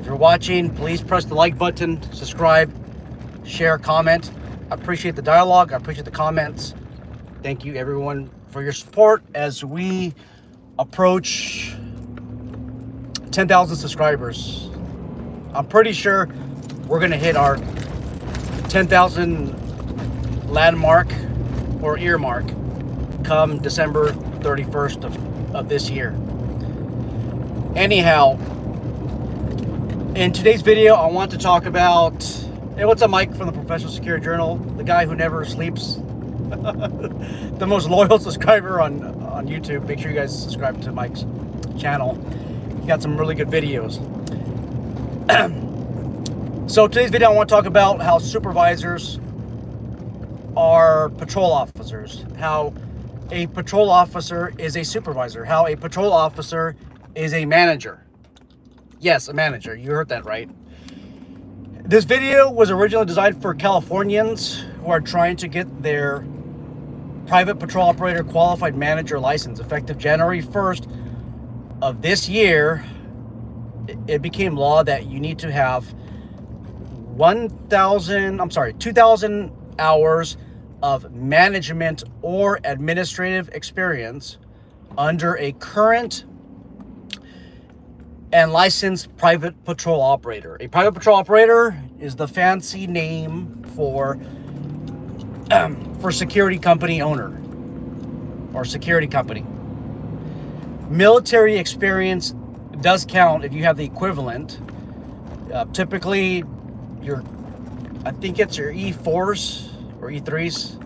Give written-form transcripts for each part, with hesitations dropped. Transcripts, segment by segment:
If you're watching, please press the like button, subscribe, share, comment. I appreciate the dialogue. I appreciate the comments. Thank you, everyone, for your support as we approach 10,000 subscribers. I'm pretty sure we're going to hit our 10,000 landmark or earmark come December 31st of this year. Anyhow, in today's video, I want to talk about, hey, what's up, Mike from the Professional Security Journal, the guy who never sleeps, the most loyal subscriber on YouTube. Make sure you guys subscribe to Mike's channel. He got some really good videos. So today's video, I want to talk about how supervisors are patrol officers, how a patrol officer is a supervisor, how a patrol officer is a manager. Yes, a manager. You heard that right. This video was originally designed for Californians who are trying to get their private patrol operator qualified manager license effective January 1st of this year. It became law that you need to have 2,000 hours of management or administrative experience under a current and licensed private patrol operator. A private patrol operator is the fancy name for security company owner or security company. Military experience does count if you have the equivalent. Typically, I think it's your E4s or E3s,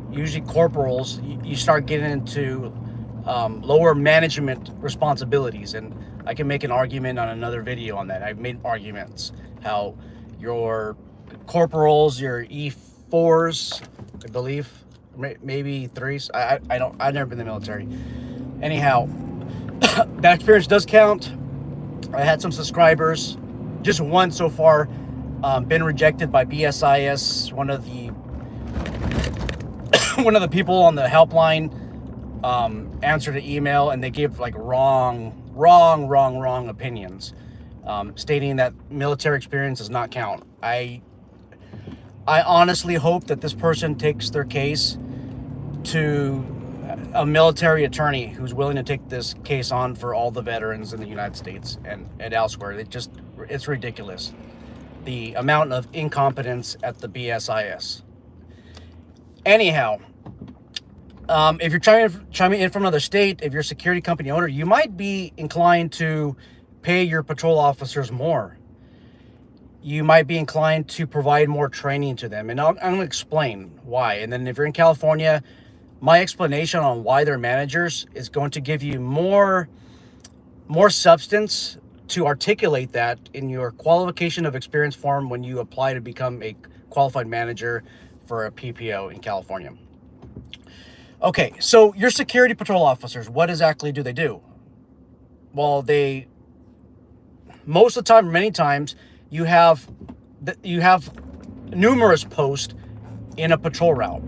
usually corporals. You start getting into lower management responsibilities, and I can make an argument on another video on that. I've made arguments how your corporals, your E4s, I believe, maybe E3s. I've never been in the military. Anyhow, that experience does count. I had some subscribers, just one so far, been rejected by BSIS, one of the people on the helpline. Answered an email, and they gave like wrong opinions, stating that military experience does not count. I honestly hope that this person takes their case to a military attorney who's willing to take this case on for all the veterans in the United States and elsewhere. It's ridiculous, the amount of incompetence at the BSIS. Anyhow, if you're chiming in from another state, if you're a security company owner, you might be inclined to pay your patrol officers more. You might be inclined to provide more training to them. And I'm going to explain why. And then if you're in California, my explanation on why they're managers is going to give you more substance to articulate that in your qualification of experience form when you apply to become a qualified manager for a PPO in California. Okay, so your security patrol officers, what exactly do they do? Well, most of the time, many times, you have numerous posts in a patrol route.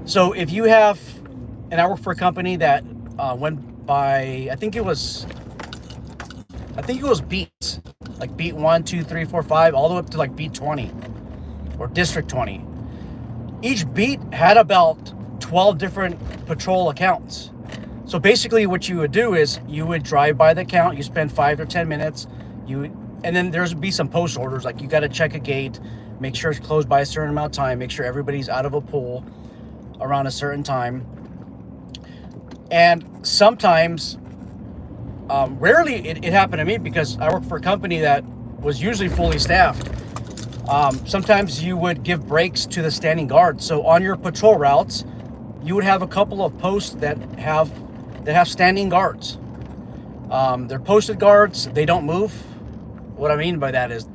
So if you have, and I work for a company that went by, I think it was beats, like beat 1, 2, 3, 4, 5, all the way up to like beat 20 or district 20. Each beat had about 12 different patrol accounts. So basically what you would do is you would drive by the account, you spend 5 or 10 minutes, and then there's be some post orders, like you got to check a gate, make sure it's closed by a certain amount of time, make sure everybody's out of a pool around a certain time. And sometimes, rarely it happened to me because I work for a company that was usually fully staffed. Sometimes you would give breaks to the standing guard. So on your patrol routes, you would have a couple of posts that have standing guards. They're posted guards. They don't move. What I mean by that is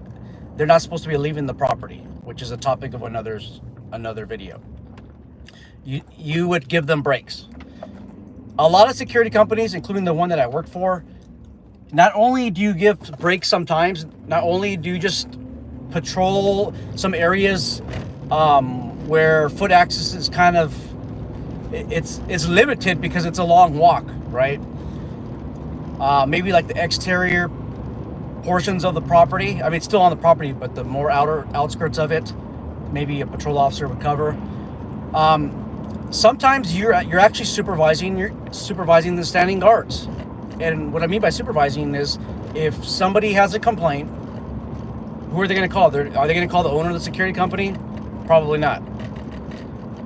they're not supposed to be leaving the property, which is a topic of another video. You would give them breaks. A lot of security companies, including the one that I work for, not only do you give breaks sometimes, not only do you just patrol some areas where foot access is kind of, it's limited because it's a long walk, right? Maybe like the exterior portions of the property. I mean, it's still on the property, but the more outer outskirts of it, maybe a patrol officer would cover. Sometimes you're actually supervising the standing guards. And what I mean by supervising is, if somebody has a complaint, who are they going to call? Are they going to call the owner of the security company? Probably not.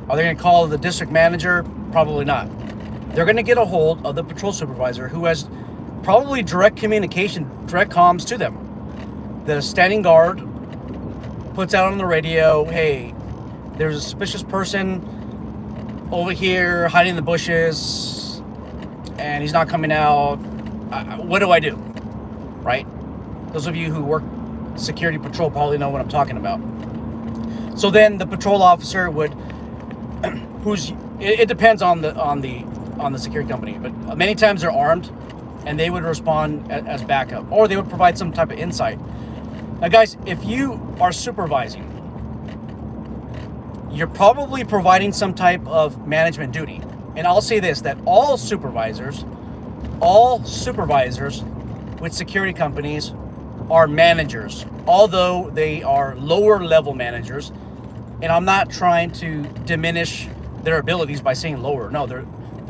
Are they going to call the district manager? Probably not. They're going to get a hold of the patrol supervisor, who has probably direct communication, direct comms to them. The standing guard puts out on the radio, hey, there's a suspicious person over here hiding in the bushes and he's not coming out. What do I do? Right? Those of you who work security patrol probably know what I'm talking about. So then the patrol officer would, it depends on the security company, but many times they're armed and they would respond as backup, or they would provide some type of insight. Now guys, if you are supervising, you're probably providing some type of management duty. And I'll say this, that all supervisors with security companies are managers, although they are lower level managers. And I'm not trying to diminish their abilities by saying lower. No, they're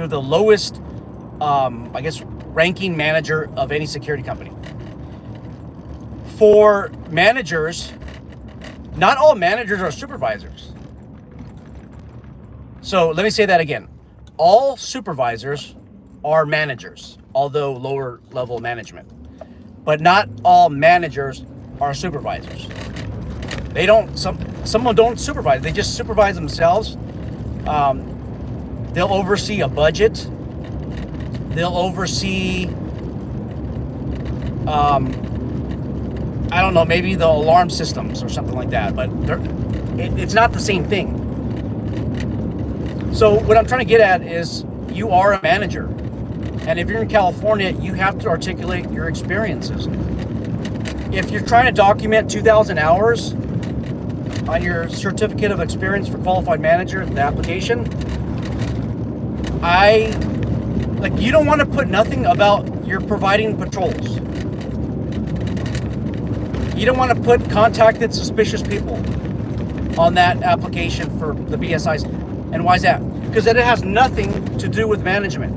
the lowest, I guess, ranking manager of any security company. For managers, not all managers are supervisors. So let me say that again. All supervisors are managers, although lower level management. But not all managers are supervisors. They don't, some don't supervise. They just supervise themselves. They'll oversee a budget. They'll oversee, I don't know, maybe the alarm systems or something like that. But it's not the same thing. So what I'm trying to get at is, you are a manager. And if you're in California, you have to articulate your experiences. If you're trying to document 2,000 hours on your certificate of experience for qualified manager, the application, you don't want to put nothing about your providing patrols. You don't want to put contacted suspicious people on that application for the BSIs. And why is that? Because it has nothing to do with management.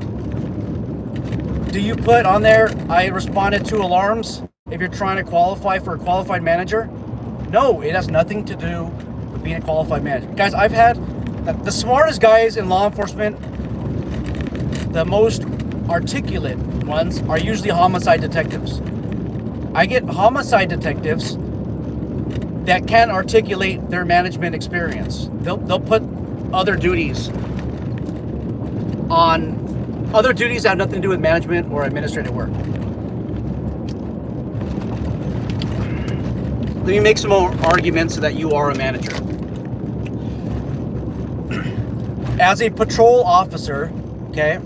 Do you put on there, I responded to alarms, if you're trying to qualify for a qualified manager? No, it has nothing to do with being a qualified manager. Guys, I've had the smartest guys in law enforcement, the most articulate ones, are usually homicide detectives. I get homicide detectives that can't articulate their management experience. They'll put other duties that have nothing to do with management or administrative work. Let me make some more arguments so that you are a manager. As a patrol officer, okay,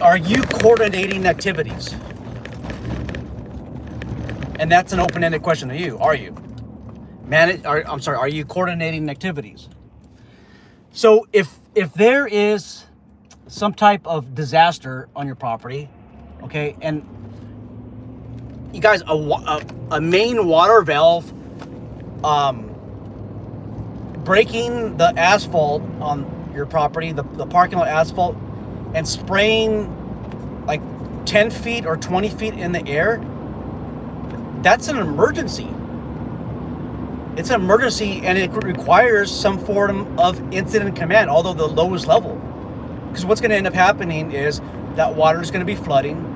are you coordinating activities? And that's an open-ended question to you. Are you? Are you coordinating activities? So if there is some type of disaster on your property, okay, and you guys, a main water valve breaking the asphalt on your property, the parking lot asphalt, and spraying like 10 feet or 20 feet in the air, that's an emergency. It's an emergency, and it requires some form of incident command, although the lowest level. Because what's going to end up happening is that water is going to be flooding.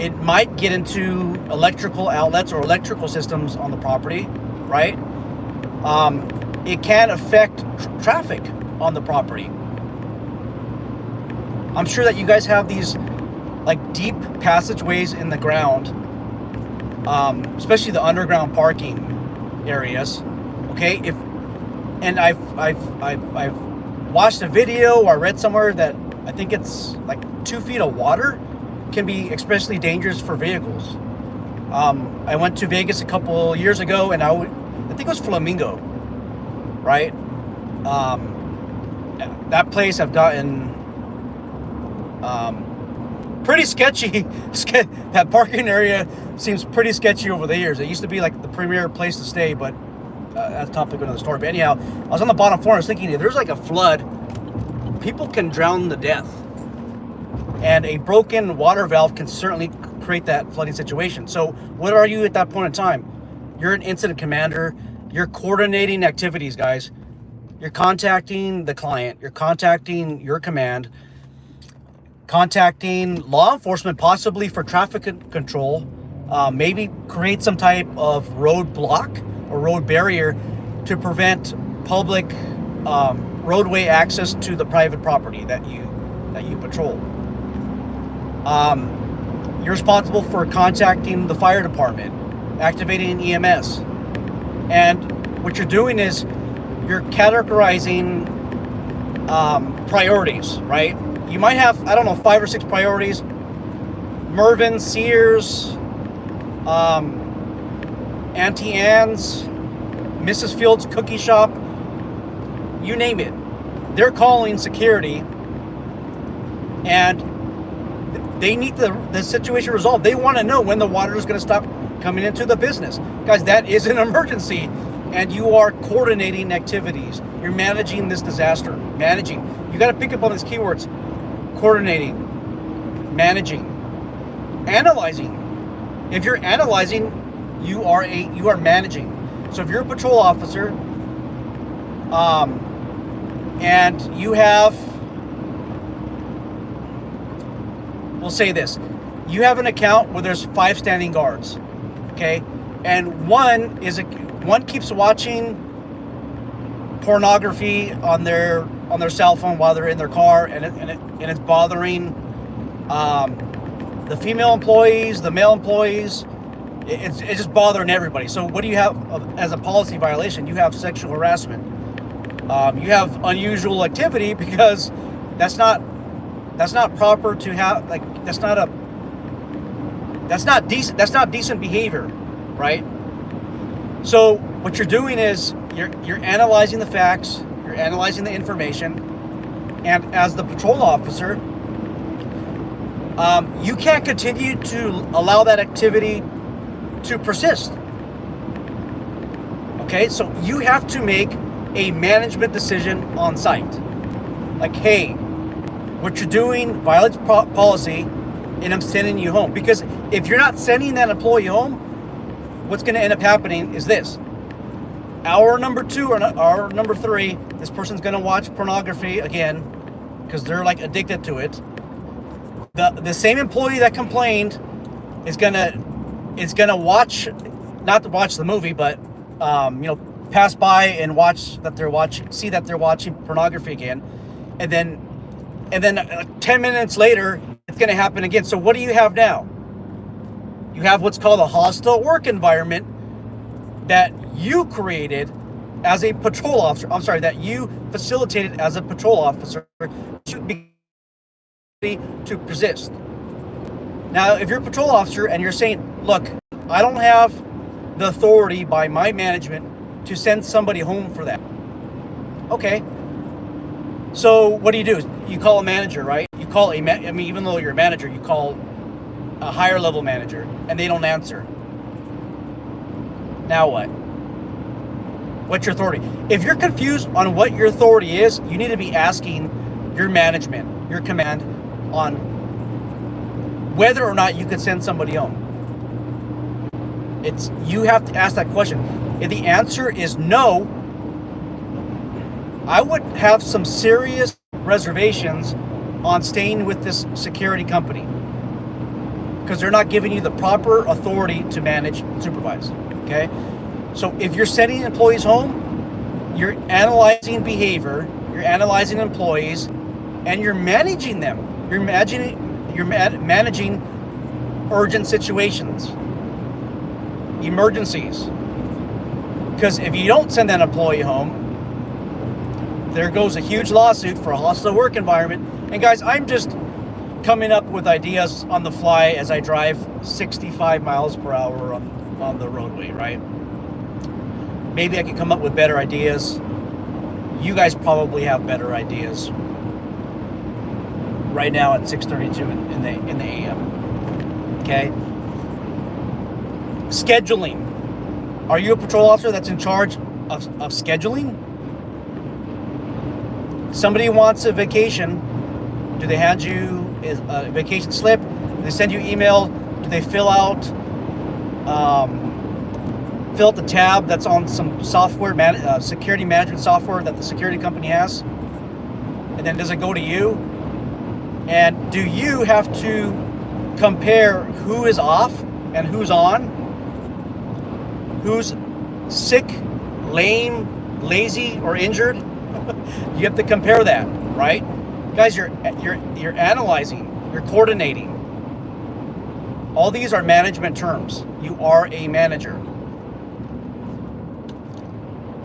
It might get into electrical outlets or electrical systems on the property, right? It can affect traffic on the property. I'm sure that you guys have these like deep passageways in the ground, especially the underground parking areas. Okay, and I've watched a video or read somewhere that I think it's like 2 feet of water can be especially dangerous for vehicles. I went to Vegas a couple years ago, and I think it was Flamingo, right? That place I've gotten pretty sketchy. That parking area seems pretty sketchy over the years. It used to be like the premier place to stay, but that's a topic of another story. But anyhow, I was on the bottom floor. I was thinking, if there's like a flood, people can drown to death, and a broken water valve can certainly create that flooding situation. So what are you at that point in time? You're an incident commander. You're coordinating activities, guys. You're contacting the client. You're contacting your command, contacting law enforcement, possibly for traffic control, maybe create some type of road block or road barrier to prevent public roadway access to the private property that you patrol. You're responsible for contacting the fire department, activating EMS, and what you're doing is you're categorizing priorities, right? You might have, I don't know, 5 or 6 priorities. Mervyn, Sears, Auntie Anne's, Mrs. Fields Cookie Shop, you name it. They're calling security, and they need the situation resolved. They want to know when the water is going to stop coming into the business. Guys, that is an emergency, and you are coordinating activities. You're managing this disaster. Managing. You got to pick up on these keywords. Coordinating, managing, analyzing. If you're analyzing, you are managing. So if you're a patrol officer, and you have, we'll say this, you have an account where there's 5 standing guards, okay, and one keeps watching pornography on their cell phone while they're in their car, and it's bothering the female employees, the male employees. It's just bothering everybody. So what do you have as a policy violation? You have sexual harassment. You have unusual activity, because that's not proper to have. Like, that's not decent. That's not decent behavior, right? So what you're doing is you're analyzing the facts. You're analyzing the information, and as the patrol officer, you can't continue to allow that activity to persist. Okay, so you have to make a management decision on site. Like, hey, what you're doing violates policy, and I'm sending you home. Because if you're not sending that employee home, what's going to end up happening is this. Hour number 2 or hour number 3, this person's going to watch pornography again, because they're like addicted to it. The same employee that complained is gonna watch, not to watch the movie, but pass by and see that they're watching pornography again, and then 10 minutes later it's gonna happen again. So what do you have now? You have what's called a hostile work environment that you created as a patrol officer. I'm sorry, that you facilitated as a patrol officer to persist. Now, if you're a patrol officer and you're saying, look, I don't have the authority by my management to send somebody home for that. Okay. So what do? You call a manager, right? You call even though you're a manager, you call a higher level manager, and they don't answer. Now what? What's your authority? If you're confused on what your authority is, you need to be asking your management, your command, on whether or not you could send somebody home. You have to ask that question. If the answer is no, I would have some serious reservations on staying with this security company, because they're not giving you the proper authority to manage and supervise. Okay? So if you're sending employees home, you're analyzing behavior, you're analyzing employees, and you're managing them. You're managing urgent situations, emergencies. Because if you don't send that employee home, there goes a huge lawsuit for a hostile work environment. And guys, I'm just coming up with ideas on the fly as I drive 65 miles per hour on the roadway, right? Maybe I can come up with better ideas. You guys probably have better ideas. right now at 6:32 in the AM. Okay. Scheduling. Are you a patrol officer that's in charge of scheduling? Somebody wants a vacation. Do they hand you a vacation slip? Do they send you email? Do they fill out the tab that's on some software, security management software that the security company has? And then does it go to you? And do you have to compare who is off and who's on? Who's sick, lame, lazy, or injured? You have to compare that, right? Guys, you're analyzing, you're coordinating. All these are management terms. You are a manager.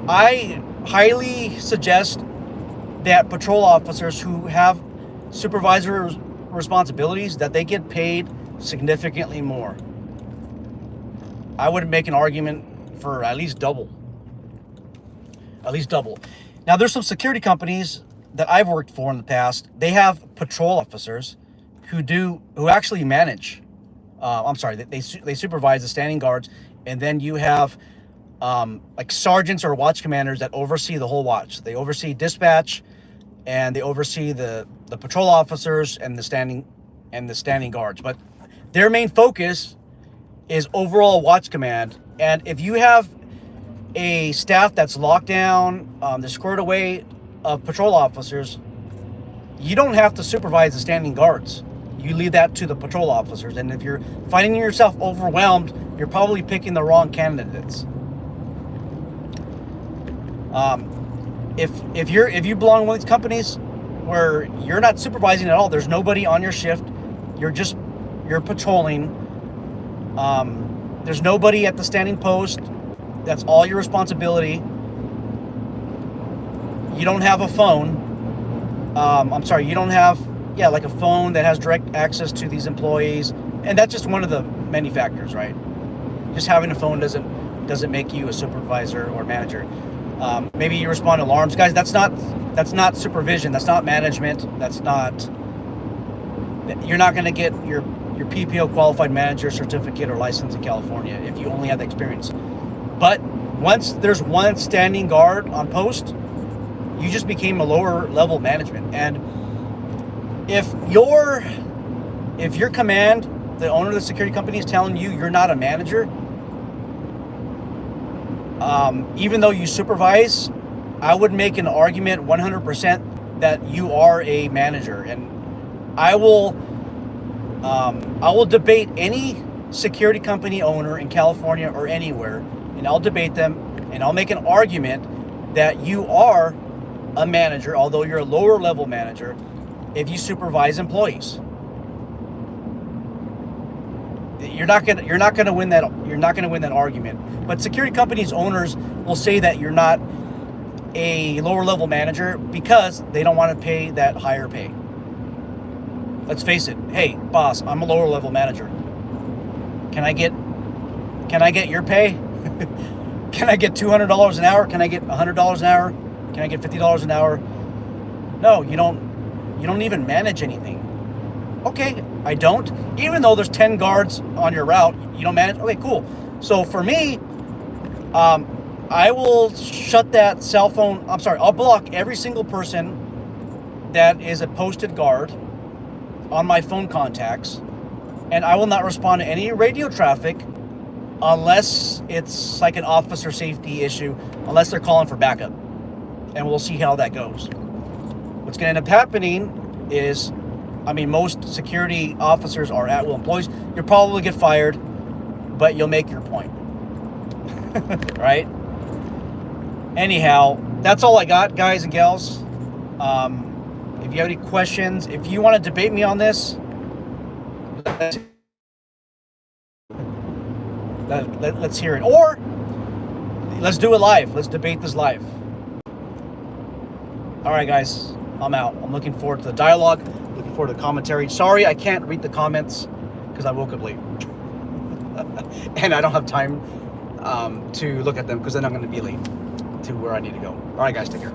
I highly suggest that patrol officers who have supervisory responsibilities, that they get paid significantly more. I would make an argument for at least double. At least double. Now, there's some security companies that I've worked for in the past. They have patrol officers who actually manage. They supervise the standing guards, and then you have like sergeants or watch commanders that oversee the whole watch. They oversee dispatch, and they oversee the patrol officers and the standing guards. But their main focus is overall watch command. And if you have a staff that's locked down, they're squared away of patrol officers, you don't have to supervise the standing guards. You leave that to the patrol officers. And if you're finding yourself overwhelmed, you're probably picking the wrong candidates. If you belong to one of these companies where you're not supervising at all, there's nobody on your shift, you're patrolling, there's nobody at the standing post, that's all your responsibility. You don't have a phone. You don't have like a phone that has direct access to these employees, and that's just one of the many factors, right? Just having a phone doesn't make you a supervisor or manager. Maybe you respond to alarms, guys. That's not supervision. That's not management. You're not going to get your PPO qualified manager certificate or license in California if you only have the experience. But once there's one standing guard on post, you just became a lower level management. And if your command, the owner of the security company, is telling you you're not a manager, even though you supervise, I would make an argument 100% that you are a manager. And I will debate any security company owner in California or anywhere, and I'll debate them, and I'll make an argument that you are a manager, although you're a lower level manager, if you supervise employees. You're not gonna win that argument. But security companies owners will say that you're not a lower level manager because they don't want to pay that higher pay. Let's face it. Hey, boss, I'm a lower level manager. Can I get your pay? Can I get $200 an hour? Can I get $100 an hour? Can I get $50 an hour? No, you don't even manage anything. Okay, I don't. Even though there's 10 guards on your route, you don't manage. Okay, cool. So for me, I will shut that cell phone. I'll block every single person that is a posted guard on my phone contacts, and I will not respond to any radio traffic unless it's like an officer safety issue, unless they're calling for backup. And we'll see how that goes. What's going to end up happening is, most security officers are at-will employees. You'll probably get fired, but you'll make your point. Right? Anyhow, that's all I got, guys and gals. If you have any questions, if you want to debate me on this, let's hear it. Or let's do it live. Let's debate this live. All right, guys, I'm out. I'm looking forward to the dialogue, looking forward to the commentary. Sorry, I can't read the comments because I woke up late. And I don't have time to look at them because then I'm going to be late to where I need to go. All right, guys, take care.